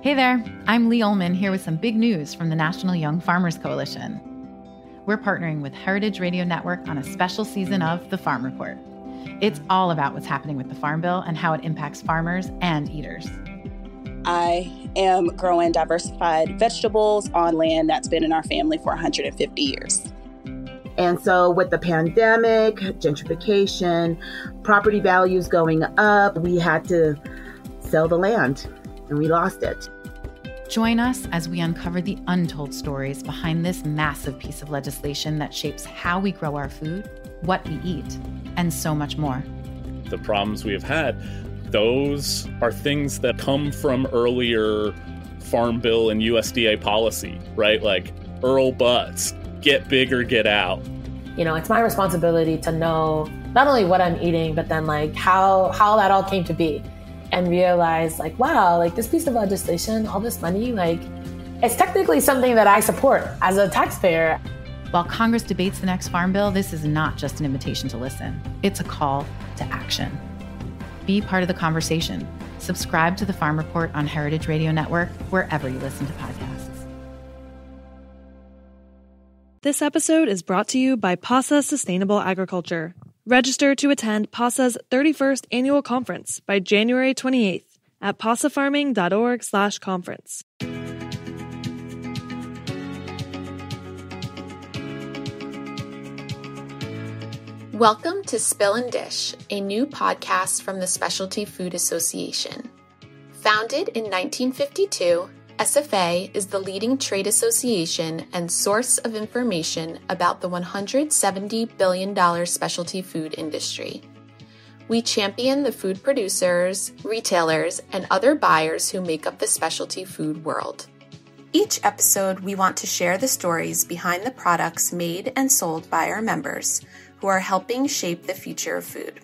Hey there, I'm Lee Ullman here with some big news from the National Young Farmers Coalition. We're partnering with Heritage Radio Network on a special season of The Farm Report. It's all about what's happening with the Farm Bill and how it impacts farmers and eaters. I am growing diversified vegetables on land that's been in our family for 150 years. And so with the pandemic, gentrification, property values going up, we had to sell the land and we lost it. Join us as we uncover the untold stories behind this massive piece of legislation that shapes how we grow our food, what we eat, and so much more. The problems we have had, those are things that come from earlier Farm Bill and USDA policy, right? Like Earl Butz, get big or get out. You know, it's my responsibility to know not only what I'm eating, but then like how that all came to be. And realize like, wow, like this piece of legislation, all this money, like it's technically something that I support as a taxpayer. While Congress debates the next Farm Bill, this is not just an invitation to listen. It's a call to action. Be part of the conversation. Subscribe to the Farm Report on Heritage Radio Network, wherever you listen to podcasts. This episode is brought to you by PASA Sustainable Agriculture. Register to attend PASA's 31st annual conference by January 28th at pasafarming.org/conference. Welcome to Spill and Dish, a new podcast from the Specialty Food Association. Founded in 1952, SFA is the leading trade association and source of information about the $170 billion specialty food industry. We champion the food producers, retailers, and other buyers who make up the specialty food world. Each episode, we want to share the stories behind the products made and sold by our members who are helping shape the future of food.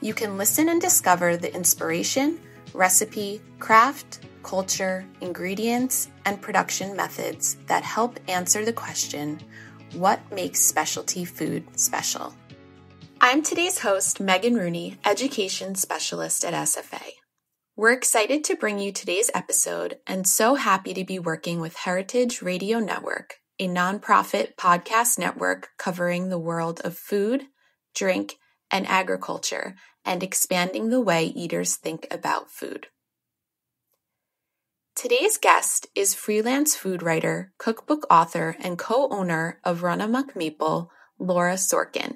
You can listen and discover the inspiration, recipe, craft, culture, ingredients, and production methods that help answer the question, what makes specialty food special? I'm today's host, Megan Rooney, Education Specialist at SFA. We're excited to bring you today's episode and so happy to be working with Heritage Radio Network, a nonprofit podcast network covering the world of food, drink, and agriculture, and expanding the way eaters think about food. Today's guest is freelance food writer, cookbook author, and co-owner of Runamok Maple, Laura Sorkin.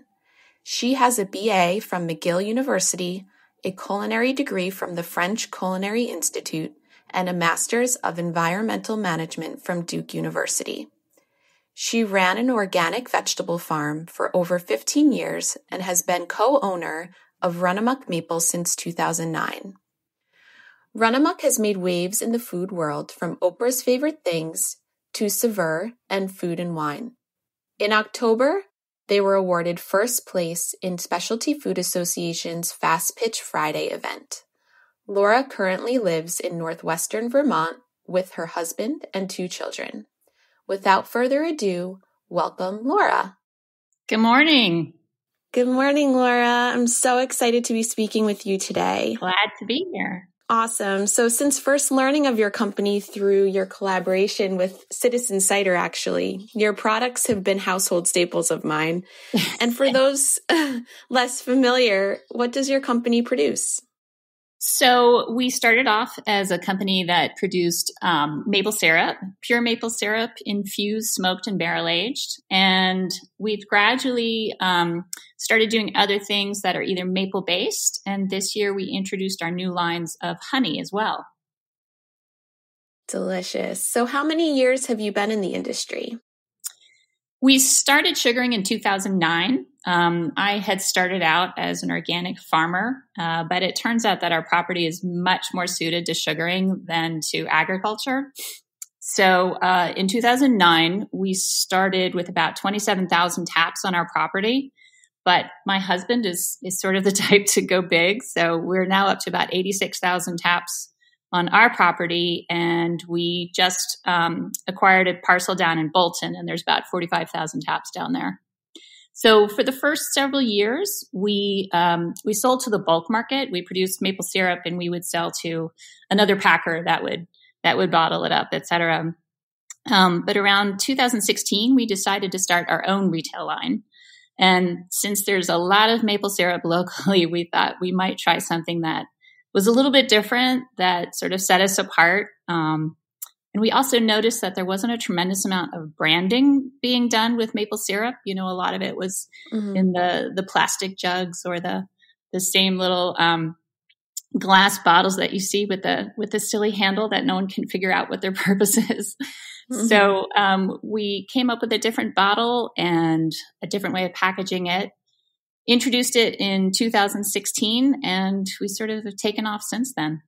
She has a BA from McGill University, a culinary degree from the French Culinary Institute, and a Master's of Environmental Management from Duke University. She ran an organic vegetable farm for over 15 years and has been co-owner of Runamok Maple since 2009. Runamok has made waves in the food world from Oprah's Favorite Things to Saveur and Food and Wine. In October, they were awarded first place in Specialty Food Association's Fast Pitch Friday event. Laura currently lives in northwestern Vermont with her husband and 2 children. Without further ado, welcome Laura. Good morning. Good morning, Laura. I'm so excited to be speaking with you today. Glad to be here. Awesome. So since first learning of your company through your collaboration with Citizen Cider, actually, your products have been household staples of mine. And for those less familiar, what does your company produce? So we started off as a company that produced maple syrup, pure maple syrup, infused, smoked, and barrel aged. And we've gradually started doing other things that are either maple based. And this year we introduced our new lines of honey as well. Delicious. So how many years have you been in the industry? We started sugaring in 2009. I had started out as an organic farmer, but it turns out that our property is much more suited to sugaring than to agriculture. So in 2009, we started with about 27,000 taps on our property. But my husband is sort of the type to go big. So we're now up to about 86,000 taps on our property, and we just acquired a parcel down in Bolton, and there's about 45,000 taps down there. So for the first several years, we sold to the bulk market. We produced maple syrup, and we would sell to another packer that would that would bottle it up, et cetera. But around 2016, we decided to start our own retail line. And since there's a lot of maple syrup locally, we thought we might try something that was a little bit different, that sort of set us apart. And we also noticed that there wasn't a tremendous amount of branding being done with maple syrup. A lot of it was in the plastic jugs or the same little glass bottles that you see with the silly handle that no one can figure out what their purpose is. So we came up with a different bottle and a different way of packaging it, introduced it in 2016, and we sort of have taken off since then.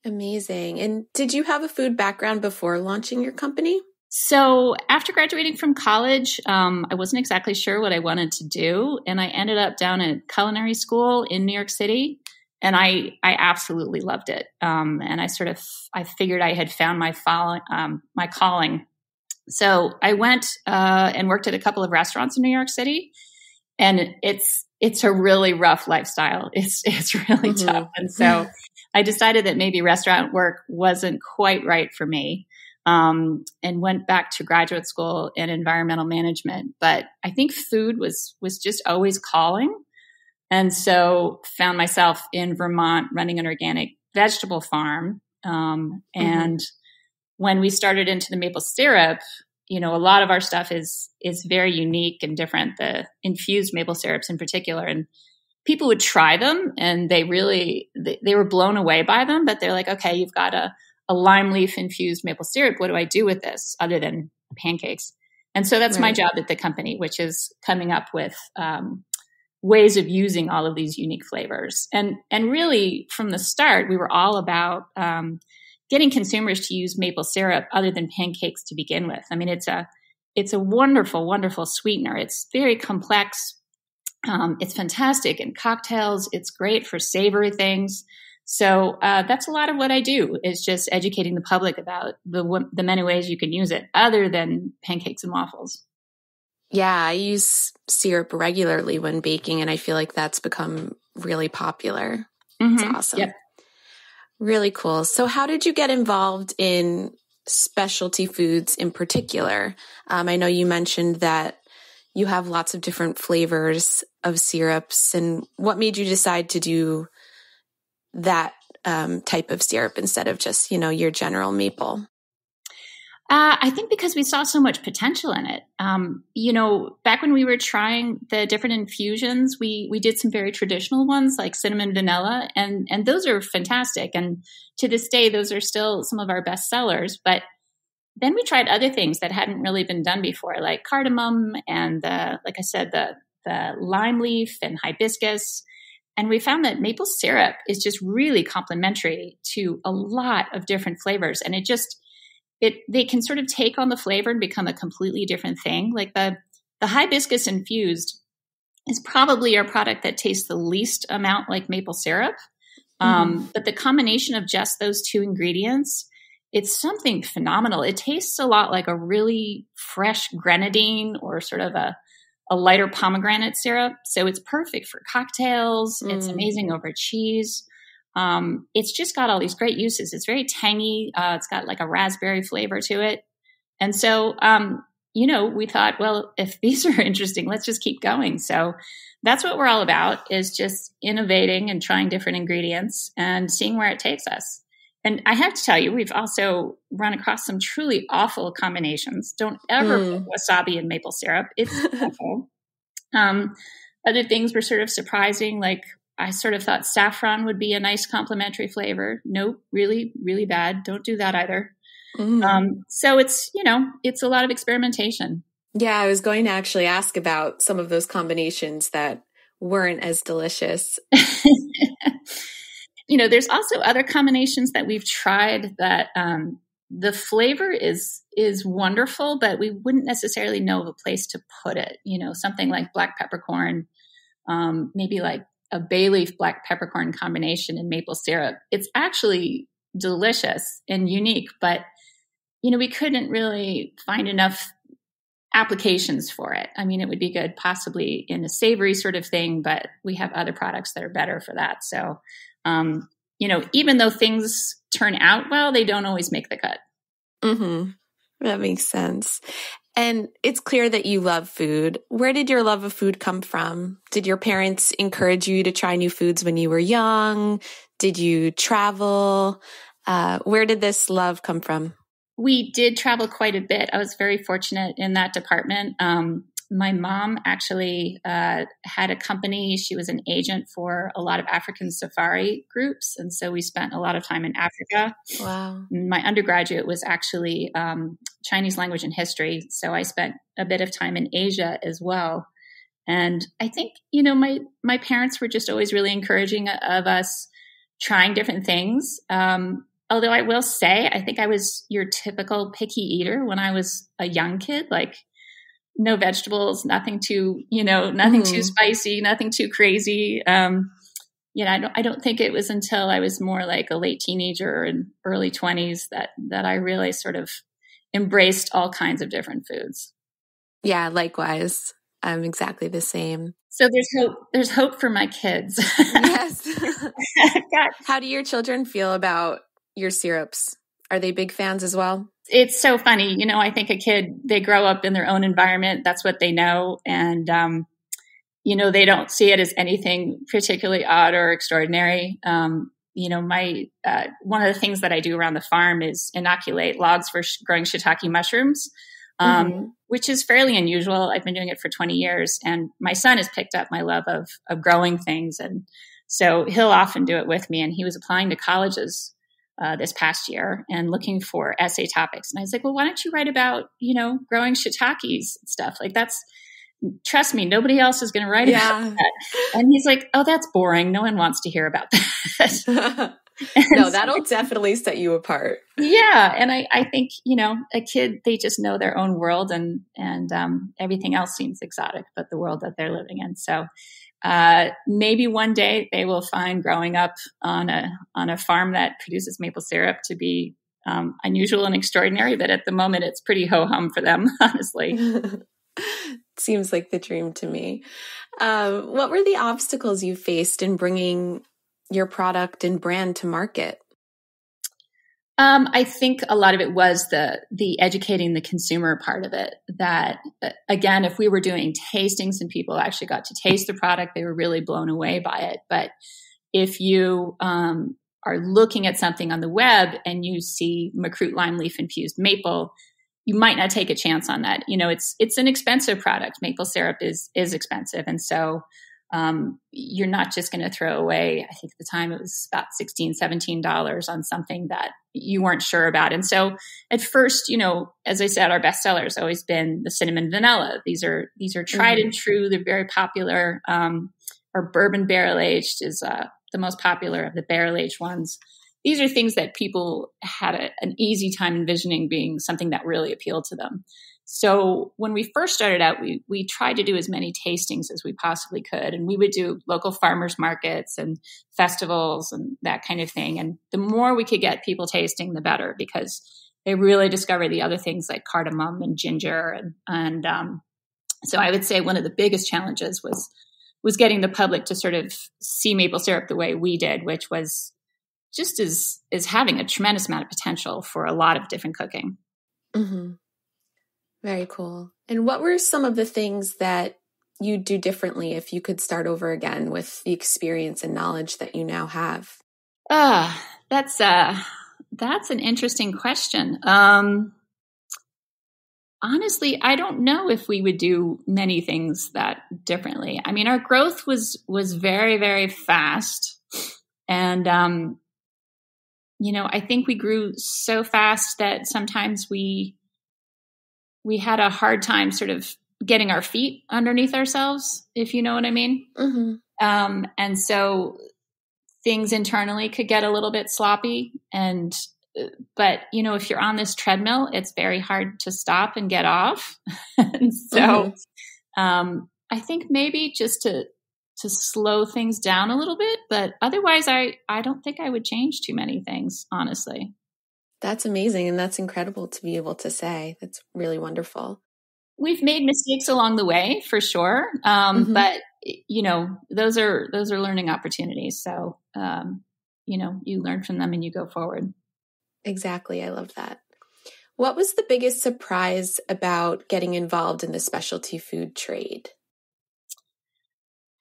Amazing. And did you have a food background before launching your company? So after graduating from college, I wasn't exactly sure what I wanted to do. And I ended up down at culinary school in New York City. And I absolutely loved it. And I figured I had found my calling. So I went and worked at a couple of restaurants in New York City. And it's a really rough lifestyle. It's really tough. And so I decided that maybe restaurant work wasn't quite right for me, and went back to graduate school in environmental management. But I think food was just always calling. And so found myself in Vermont running an organic vegetable farm. And when we started into the maple syrup, a lot of our stuff is very unique and different, the infused maple syrups in particular. And people would try them and they were blown away by them, but they're like, okay, you've got a lime leaf infused maple syrup. What do I do with this other than pancakes? And so that's my job at the company, which is coming up with ways of using all of these unique flavors. And really from the start, we were all about getting consumers to use maple syrup other than pancakes to begin with. I mean, it's a wonderful, wonderful sweetener. It's very complex. It's fantastic in cocktails. It's great for savory things. So that's a lot of what I do, is just educating the public about the many ways you can use it other than pancakes and waffles. Yeah, I use syrup regularly when baking, and I feel like that's become really popular. It's awesome. Yep. Really cool. So how did you get involved in specialty foods in particular? I know you mentioned that you have lots of different flavors of syrups, and what made you decide to do that type of syrup instead of just, your general maple? I think because we saw so much potential in it. Back when we were trying the different infusions, we did some very traditional ones like cinnamon vanilla, and those are fantastic. And to this day, those are still some of our best sellers. But then we tried other things that hadn't really been done before, like cardamom and like I said, the lime leaf and hibiscus. And we found that maple syrup is just really complementary to a lot of different flavors. And they can sort of take on the flavor and become a completely different thing. Like the hibiscus infused is probably our product that tastes the least amount like maple syrup. But the combination of just those two ingredients, it's something phenomenal. It tastes a lot like a really fresh grenadine or sort of a lighter pomegranate syrup. So it's perfect for cocktails. It's amazing over cheese. It's just got all these great uses. It's very tangy. It's got like a raspberry flavor to it. And so, we thought, well, if these are interesting, let's just keep going. So that's what we're all about, is just innovating and trying different ingredients and seeing where it takes us. And I have to tell you, we've also run across some truly awful combinations. Don't ever put wasabi in maple syrup. It's awful. Other things were sort of surprising, like I sort of thought saffron would be a nice complementary flavor. Nope, really, really bad. Don't do that either. So it's a lot of experimentation. Yeah, I was going to actually ask about some of those combinations that weren't as delicious. There's also other combinations that we've tried that the flavor is wonderful, but we wouldn't necessarily know of a place to put it. Something like black peppercorn, maybe like a bay leaf black peppercorn combination in maple syrup. It's actually delicious and unique, but we couldn't really find enough applications for it. I mean, it would be good possibly in a savory sort of thing, but we have other products that are better for that. So, even though things turn out well, they don't always make the cut. Mm-hmm. That makes sense. And it's clear that you love food. Where did your love of food come from? Did your parents encourage you to try new foods when you were young? Did you travel? Where did this love come from? We did travel quite a bit. I was very fortunate in that department. My mom actually had a company. She was an agent for a lot of African safari groups. And so we spent a lot of time in Africa. Wow. My undergraduate was actually Chinese language and history. So I spent a bit of time in Asia as well. And I think, my parents were just always really encouraging of us trying different things. Although I will say, I think I was your typical picky eater when I was a young kid, like no vegetables, nothing too, nothing too spicy, nothing too crazy. I don't think it was until I was more like a late teenager and early 20s that I really sort of embraced all kinds of different foods. Yeah, likewise. I'm exactly the same. So there's hope for my kids. Yes. How do your children feel about your syrups? Are they big fans as well? It's so funny. I think a kid, they grow up in their own environment. That's what they know. And, they don't see it as anything particularly odd or extraordinary. One of the things that I do around the farm is inoculate logs for growing shiitake mushrooms, which is fairly unusual. I've been doing it for 20 years. And my son has picked up my love of growing things. And so he'll often do it with me. And he was applying to colleges this past year and looking for essay topics. And I was like, well, why don't you write about, growing shiitakes and stuff? Like trust me, nobody else is going to write about that. And he's like, oh, that's boring. No one wants to hear about that. No, that'll definitely set you apart. Yeah. And I think, a kid, they just know their own world and everything else seems exotic, but the world that they're living in. So maybe one day they will find growing up on a farm that produces maple syrup to be unusual and extraordinary. But at the moment, it's pretty ho-hum for them, honestly. Seems like the dream to me. What were the obstacles you faced in bringing your product and brand to market? I think a lot of it was the educating the consumer part of it. That, again, if we were doing tastings and people actually got to taste the product, they were really blown away by it. But if you are looking at something on the web and you see Macroot lime leaf infused maple, you might not take a chance on that. It's an expensive product. Maple syrup is expensive. And so you're not just going to throw away, I think at the time it was about $16, $17 on something that you weren't sure about. And so at first, as I said, our bestseller has always been the cinnamon vanilla. These are tried and true. They're very popular. Our bourbon barrel aged is the most popular of the barrel aged ones. These are things that people had an easy time envisioning being something that really appealed to them. So when we first started out, we tried to do as many tastings as we possibly could. And we would do local farmers markets and festivals and that kind of thing. And the more we could get people tasting, the better, because they really discover the other things like cardamom and ginger. And so I would say one of the biggest challenges was getting the public to sort of see maple syrup the way we did, which was just is having a tremendous amount of potential for a lot of different cooking. Mm-hmm. Very cool. And what were some of the things that you'd do differently if you could start over again with the experience and knowledge that you now have? That's an interesting question. Honestly, I don't know if we would do many things that differently. I mean, our growth was very, very fast. And, I think we grew so fast that sometimes we had a hard time sort of getting our feet underneath ourselves, if you know what I mean. Mm-hmm. And so things internally could get a little bit sloppy. But if you're on this treadmill, it's very hard to stop and get off. And so I think maybe just to slow things down a little bit, but otherwise I don't think I would change too many things, honestly. That's amazing. And that's incredible to be able to say. That's really wonderful. We've made mistakes along the way for sure. But those are learning opportunities. So, you learn from them and you go forward. Exactly. I love that. What was the biggest surprise about getting involved in the specialty food trade?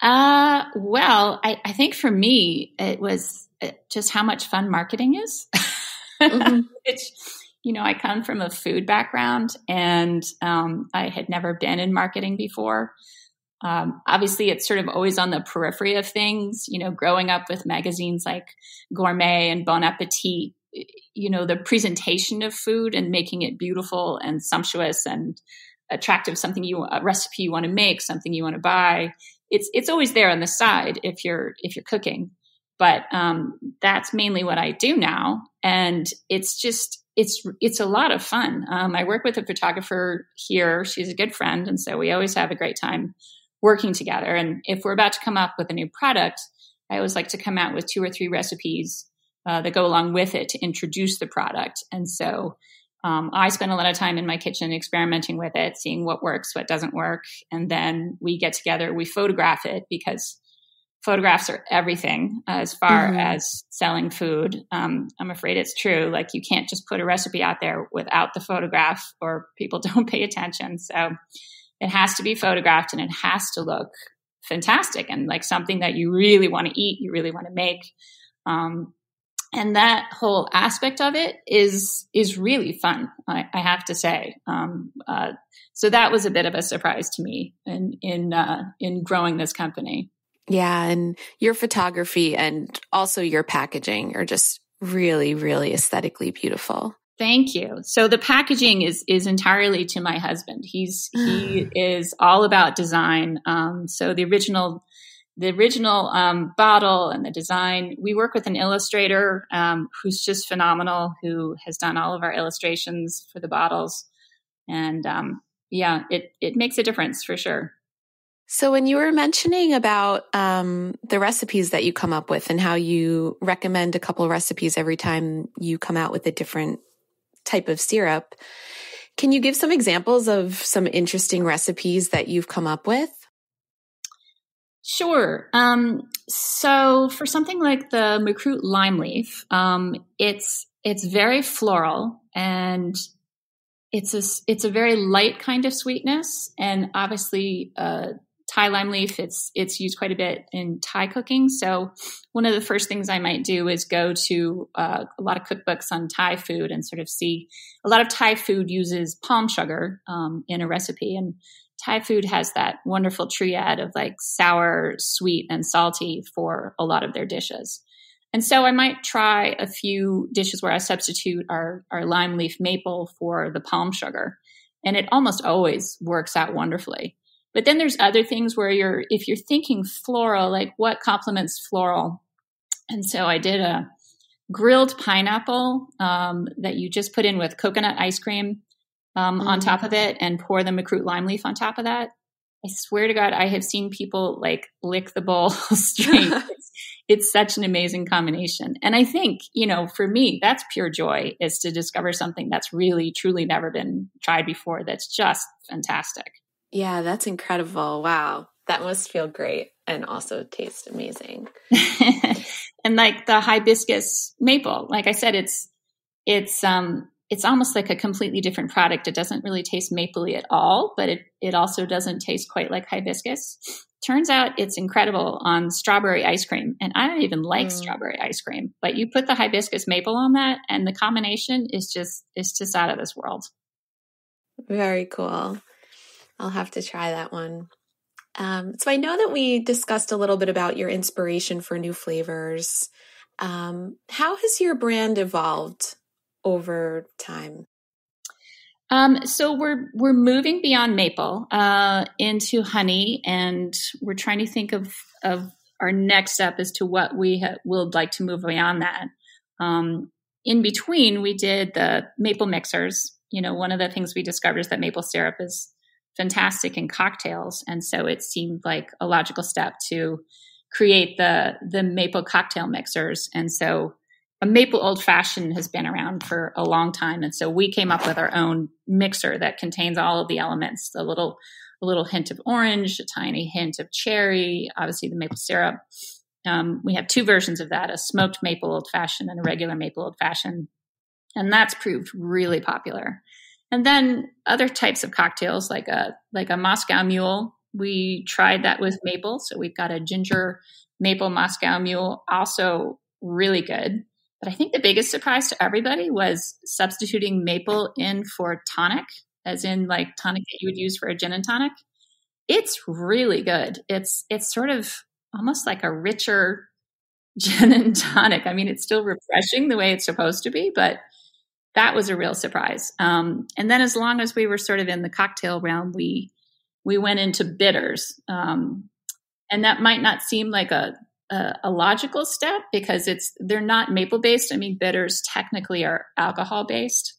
Well, I think for me, it was just how much fun marketing is. Mm-hmm. I come from a food background, and I had never been in marketing before. Obviously, it's sort of always on the periphery of things, growing up with magazines like Gourmet and Bon Appetit, the presentation of food and making it beautiful and sumptuous and attractive, a recipe you want to make, something you want to buy. It's always there on the side if you're cooking, but that's mainly what I do now, and it's a lot of fun. I work with a photographer here. She's a good friend, and so we always have a great time working together. And if we're about to come up with a new product, I always like to come out with 2 or 3 recipes that go along with it to introduce the product. And so I spend a lot of time in my kitchen experimenting with it, seeing what works, what doesn't work. And then we get together, we photograph it, because photographs are everything as far as selling food. I'm afraid it's true. Like, you can't just put a recipe out there without the photograph, or people don't pay attention. So it has to be photographed, and it has to look fantastic and like something that you really want to eat, you really want to make. And that whole aspect of it is really fun, I have to say. So that was a bit of a surprise to me in growing this company. Yeah, and your photography and also your packaging are just really, really aesthetically beautiful. Thank you. So the packaging is entirely to my husband. He is all about design. So the original bottle and the design, we work with an illustrator who's just phenomenal, who has done all of our illustrations for the bottles. And it makes a difference for sure. So when you were mentioning about the recipes that you come up with and how you recommend a couple of recipes every time you come out with a different type of syrup, can you give some examples of some interesting recipes that you've come up with? Sure. So for something like the Macroot lime leaf, it's very floral, and it's a very light kind of sweetness, and obviously Thai lime leaf, it's used quite a bit in Thai cooking. So one of the first things I might do is go to a lot of cookbooks on Thai food and sort of see a lot of Thai food uses palm sugar in a recipe. And Thai food has that wonderful triad of like sour, sweet, and salty for a lot of their dishes. And so I might try a few dishes where I substitute our lime leaf maple for the palm sugar. And it almost always works out wonderfully. But then there's other things where if you're thinking floral, like what complements floral? And so I did a grilled pineapple that you just put in with coconut ice cream on top of it, and pour the Macroot lime leaf on top of that. I swear to God, I have seen people like lick the bowl straight. It's such an amazing combination. And I think, for me, that's pure joy, is to discover something that's really, truly never been tried before. That's just fantastic. Yeah, that's incredible. Wow. That must feel great and also taste amazing. And like the hibiscus maple, like I said, it's almost like a completely different product. It doesn't really taste mapley at all, but it also doesn't taste quite like hibiscus. Turns out it's incredible on strawberry ice cream. And I don't even like strawberry ice cream, but you put the hibiscus maple on that, and the combination is just out of this world. Very cool. I'll have to try that one. So I know that we discussed a little bit about your inspiration for new flavors. How has your brand evolved over time? So we're moving beyond maple into honey, and we're trying to think of our next step as to what we would like to move beyond that. In between, we did the maple mixers. One of the things we discovered is that maple syrup is fantastic in cocktails, and so it seemed like a logical step to create the maple cocktail mixers. And so a maple old fashioned has been around for a long time, and so we came up with our own mixer that contains all of the elements: a little hint of orange, a tiny hint of cherry, obviously the maple syrup. We have 2 versions of that: a smoked maple old fashioned and a regular maple old fashioned. And that's proved really popular. And then other types of cocktails, like a Moscow Mule, we tried that with maple. So we've got a ginger maple Moscow Mule, also really good. But I think the biggest surprise to everybody was substituting maple in for tonic, as in like tonic that you would use for a gin and tonic. It's really good. It's sort of almost like a richer gin and tonic. I mean, it's still refreshing the way it's supposed to be, but that was a real surprise. And then as long as we were sort of in the cocktail realm, we went into bitters. And that might not seem like a logical step because they're not maple based. I mean, bitters technically are alcohol based.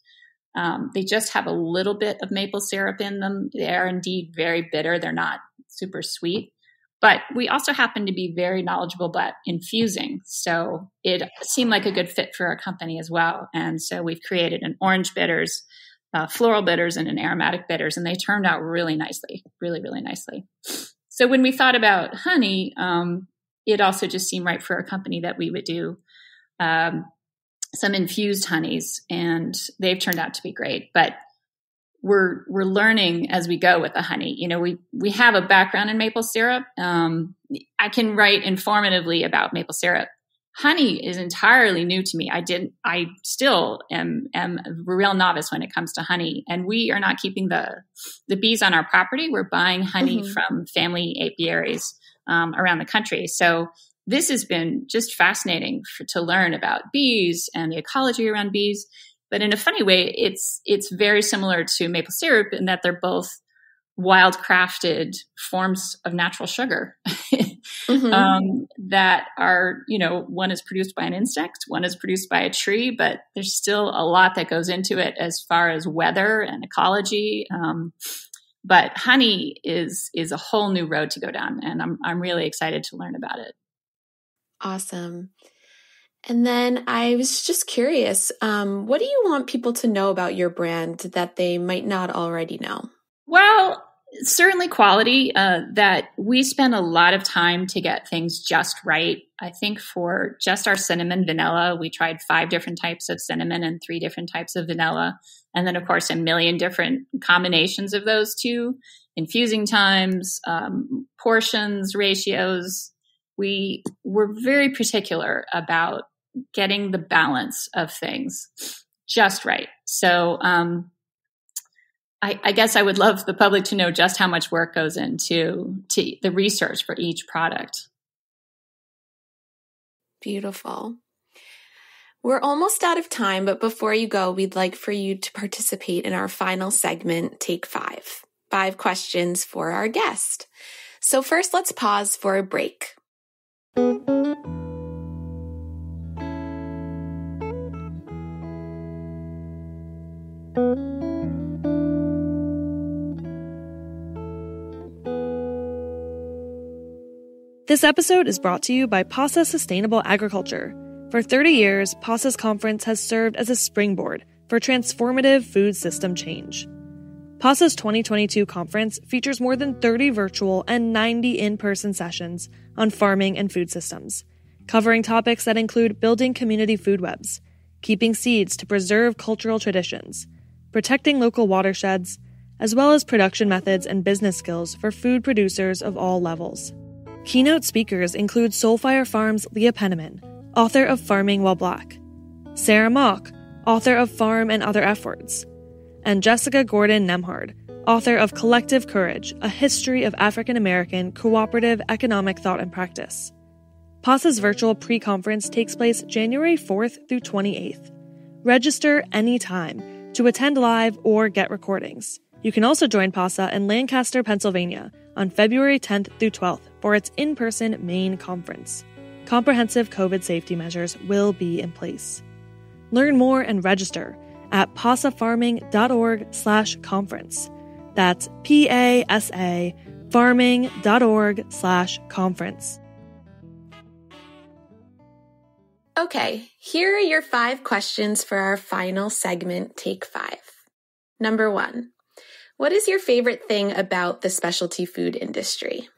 They just have a little bit of maple syrup in them. They are indeed very bitter. They're not super sweet. But we also happen to be very knowledgeable about infusing. So it seemed like a good fit for our company as well. And so we've created an orange bitters, floral bitters, and an aromatic bitters. And they turned out really nicely, really, really nicely. So when we thought about honey, it also just seemed right for a company that we would do some infused honeys. And they've turned out to be great. But we're learning as we go with the honey. You know, we have a background in maple syrup. I can write informatively about maple syrup. Honey is entirely new to me. I still am a real novice when it comes to honey. And we are not keeping the bees on our property. We're buying honey from family apiaries around the country. So this has been just fascinating to learn about bees and the ecology around bees. But in a funny way, it's very similar to maple syrup in that they're both wild crafted forms of natural sugar that are, you know, one is produced by an insect, one is produced by a tree, but there's still a lot that goes into it as far as weather and ecology. But honey is a whole new road to go down, and I'm really excited to learn about it. Awesome. And then I was just curious, what do you want people to know about your brand that they might not already know? Well, certainly quality, that we spend a lot of time to get things just right. I think for just our cinnamon vanilla, we tried 5 different types of cinnamon and 3 different types of vanilla. And then, of course, a million different combinations of those two, infusing times, portions, ratios. We were very particular about getting the balance of things just right. So I guess I would love the public to know just how much work goes into the research for each product. Beautiful. We're almost out of time, but before you go, we'd like for you to participate in our final segment, Take 5. 5 questions for our guest. So first, let's pause for a break. This episode is brought to you by PASA Sustainable Agriculture. For 30 years, PASA's conference has served as a springboard for transformative food system change. PASA's 2022 conference features more than 30 virtual and 90 in-person sessions on farming and food systems, covering topics that include building community food webs, keeping seeds to preserve cultural traditions, protecting local watersheds, as well as production methods and business skills for food producers of all levels. Keynote speakers include Soulfire Farms' Leah Penniman, author of Farming While Black, Sarah Mock, author of Farm and Other F Words, and Jessica Gordon Nemhard, author of Collective Courage, A History of African American Cooperative Economic Thought and Practice. PASA's virtual pre-conference takes place January 4th through 28th. Register anytime to attend live or get recordings. You can also join PASA in Lancaster, Pennsylvania on February 10th through 12th for its in-person main conference. Comprehensive COVID safety measures will be in place. Learn more and register at pasafarming.org/conference. That's PASA farming.org/conference. Okay, here are your 5 questions for our final segment, Take 5. Number 1, what is your favorite thing about the specialty food industry?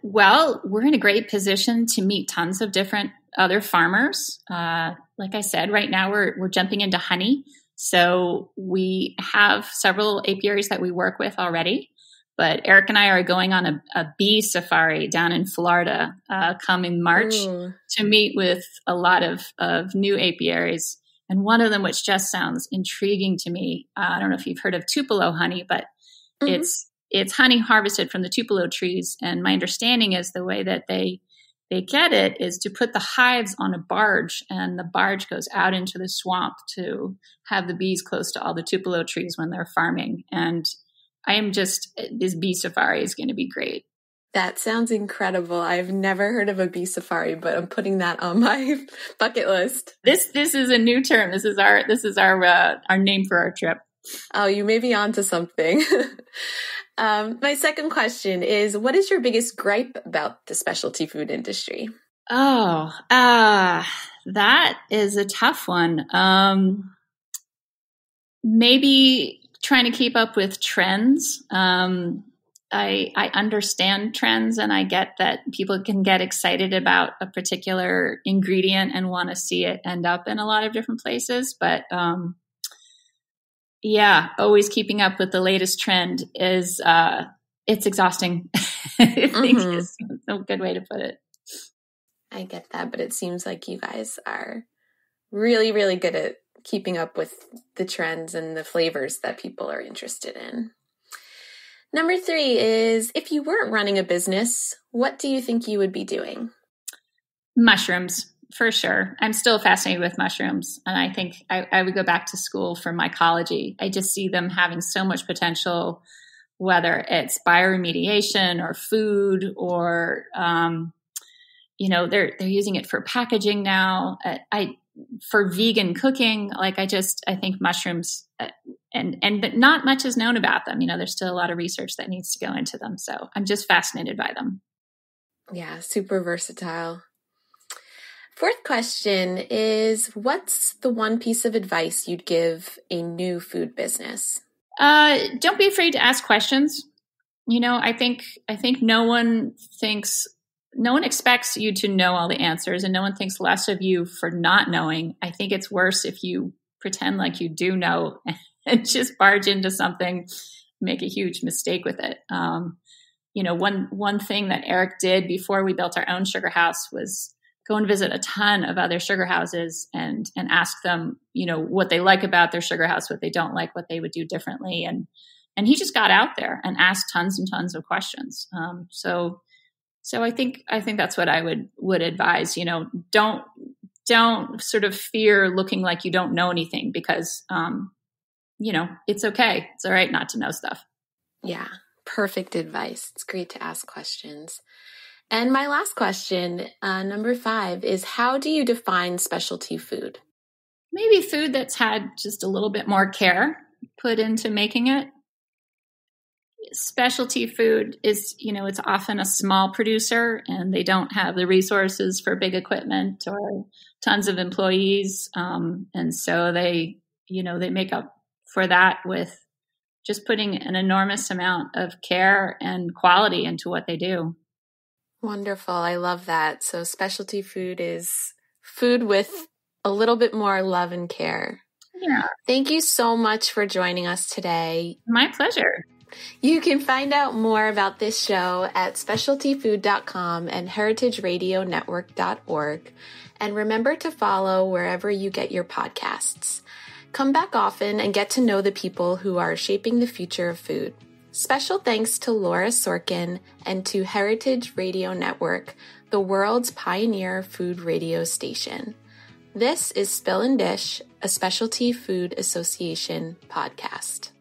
Well, we're in a great position to meet tons of different other farmers. Like I said, right now we're jumping into honey. So we have several apiaries that we work with already. But Eric and I are going on a bee safari down in Florida come in March to meet with a lot of new apiaries. And one of them, which just sounds intriguing to me, I don't know if you've heard of Tupelo honey, but it's honey harvested from the Tupelo trees. And my understanding is the way that they get it is to put the hives on a barge, and the barge goes out into the swamp to have the bees close to all the Tupelo trees when they're farming. And this bee safari is going to be great. That sounds incredible. I've never heard of a bee safari, but I'm putting that on my bucket list. This is a new term. This is our name for our trip. Oh, you may be onto something. My second question is, what is your biggest gripe about the specialty food industry? Oh, that is a tough one. Maybe trying to keep up with trends. I understand trends, and I get that people can get excited about a particular ingredient and want to see it end up in a lot of different places. But always keeping up with the latest trend is it's exhausting. I think is a good way to put it. I get that, but it seems like you guys are really, really good at keeping up with the trends and the flavors that people are interested in. Number 3 is, if you weren't running a business, what do you think you would be doing? Mushrooms, for sure. I'm still fascinated with mushrooms. And I think I would go back to school for mycology. I just see them having so much potential, whether it's bioremediation or food or, they're using it for packaging now. For vegan cooking, I think mushrooms, but not much is known about them. There's still a lot of research that needs to go into them. So I'm just fascinated by them. Yeah, super versatile. Fourth question is, what's the one piece of advice you'd give a new food business? Don't be afraid to ask questions. I think no one expects you to know all the answers, and no one thinks less of you for not knowing. I think it's worse if you pretend like you do know and just barge into something, make a huge mistake with it. One thing that Eric did before we built our own sugar house was go and visit a ton of other sugar houses and ask them, what they like about their sugar house, what they don't like, what they would do differently. And he just got out there and asked tons and tons of questions. So I think that's what I would advise. Don't sort of fear looking like you don't know anything, because it's okay. It's all right not to know stuff. Yeah, perfect advice. It's great to ask questions. And my last question, number 5, is, how do you define specialty food? Maybe food that's had just a little bit more care put into making it. Specialty food is, it's often a small producer, and they don't have the resources for big equipment or tons of employees. And so they make up for that with just putting an enormous amount of care and quality into what they do. Wonderful. I love that. So specialty food is food with a little bit more love and care. Yeah. Thank you so much for joining us today. My pleasure. You can find out more about this show at specialtyfood.com and heritageradionetwork.org. And remember to follow wherever you get your podcasts. Come back often and get to know the people who are shaping the future of food. Special thanks to Laura Sorkin and to Heritage Radio Network, the world's pioneer food radio station. This is Spill and Dish, a Specialty Food Association podcast.